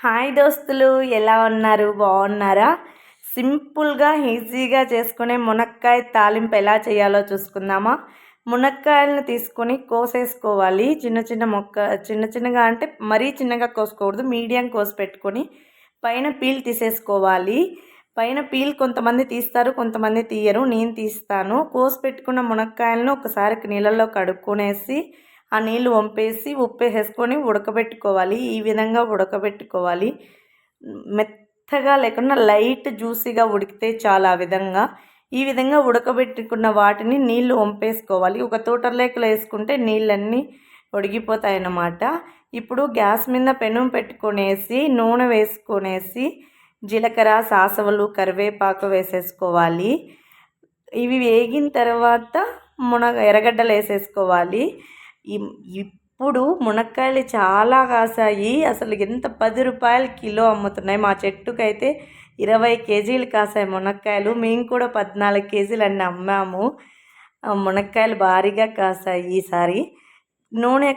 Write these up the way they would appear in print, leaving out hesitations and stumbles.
Hi దోస్తులు, ఎలా ఉన్నారు? బాగున్నారా? సింపుల్గా ఈజీగా చేసుకునే మునక్కాయ తాలింపు ఎలా చేయాలో చూసుకుందామా. మునక్కాయలను తీసుకొని కోసేసుకోవాలి. చిన్న చిన్నగా అంటే మరీ చిన్నగా కోసుకోకూడదు, మీడియం కోసి పెట్టుకొని పైన పీల్ తీసేసుకోవాలి. పైన పీల్ కొంతమంది తీస్తారు, కొంతమంది తీయరు. నేను తీస్తాను. కోసి పెట్టుకున్న మునక్కాయలను ఒకసారి నీళ్ళల్లో కడుక్కొనేసి ఆ నీళ్ళు వంపేసి ఉప్పేసేసుకొని ఉడకబెట్టుకోవాలి. ఈ విధంగా ఉడకబెట్టుకోవాలి. మెత్తగా లేకుండా లైట్ జ్యూసీగా ఉడికితే చాలా ఈ విధంగా ఉడకబెట్టుకున్న వాటిని నీళ్లు వంపేసుకోవాలి. ఒక తోటలేకలు వేసుకుంటే నీళ్ళన్నీ ఉడికిపోతాయన్నమాట. ఇప్పుడు గ్యాస్ మీద పెనం పెట్టుకొనేసి నూనె వేసుకొనేసి జీలకర్ర, సాసవలు, కరివేపాకు వేసేసుకోవాలి. ఇవి వేగిన తర్వాత ఎర్రగడ్డలు వేసేసుకోవాలి. ఇప్పుడు మునక్కాయలు చాలా కాసాయి. అసలు ఎంత 10 రూపాయలు కిలో అమ్ముతున్నాయి. మా చెట్టుకైతే 20 కేజీలు కాసాయి మునక్కాయలు. మేము కూడా 14 కేజీలు అన్నీ అమ్మాము. మునక్కాయలు భారీగా కాసాయి ఈసారి. నూనె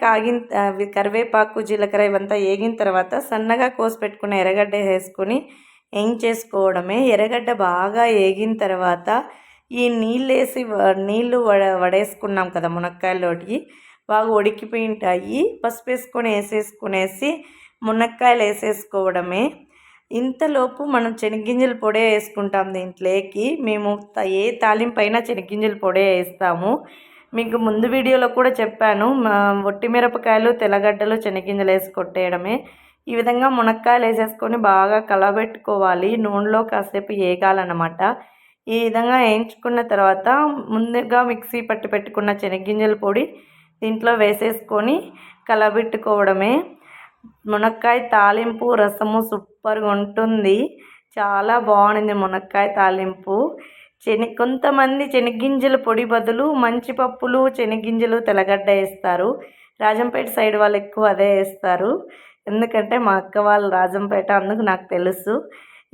కరివేపాకు, జీలకర్ర ఇవంతా వేగిన తర్వాత సన్నగా కోసి పెట్టుకున్న ఎర్రగడ్డ వేసుకొని చేసుకోవడమే. ఎర్రగడ్డ బాగా వేగిన తర్వాత ఈ నీళ్ళు వడేసుకున్నాం కదా మునక్కాయలోకి, బాగా ఉడికిపోయి ఉంటాయి. పసుపు వేసేసుకునేసి మునక్కాయలు వేసేసుకోవడమే. ఇంతలోపు మనం శనగ్గింజల పొడే వేసుకుంటాం దీంట్లోకి. మేము ఏ తాలింపు అయినా శనగ్గింజల పొడే వేస్తాము. మీకు ముందు వీడియోలో కూడా చెప్పాను. ఒట్టి మిరపకాయలు, తెల్లగడ్డలు, శనగ్గింజలు వేసి కొట్టేయడమే. ఈ విధంగా మునక్కాయలు వేసేసుకొని బాగా కలబెట్టుకోవాలి. నూనెలో కాసేపు వేగాలన్నమాట. ఈ విధంగా వేయించుకున్న తర్వాత ముందుగా మిక్సీ పట్టి పెట్టుకున్న శనగ్గింజల పొడి దీంట్లో వేసేసుకొని కలబెట్టుకోవడమే. మునక్కాయ తాలింపు రసము సూపర్గా ఉంటుంది. చాలా బాగుంది మునక్కాయ తాలింపు. కొంతమంది శనగ్గింజల పొడి బదులు మంచి పప్పులు, శనగ్గింజలు, తెల్లగడ్డ వేస్తారు. రాజంపేట సైడ్ వాళ్ళు ఎక్కువ అదే వేస్తారు. ఎందుకంటే మా అక్క వాళ్ళు రాజంపేట, అందుకు నాకు తెలుసు.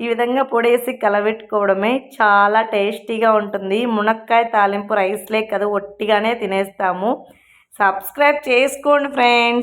ఈ విధంగా పొడేసి కలబెట్టుకోవడమే. చాలా టేస్టీగా ఉంటుంది. మునక్కాయ తాలింపు రైస్లే కదా, ఒట్టిగానే తినేస్తాము. సబ్స్క్రైబ్ చేసుకోండి ఫ్రెండ్స్.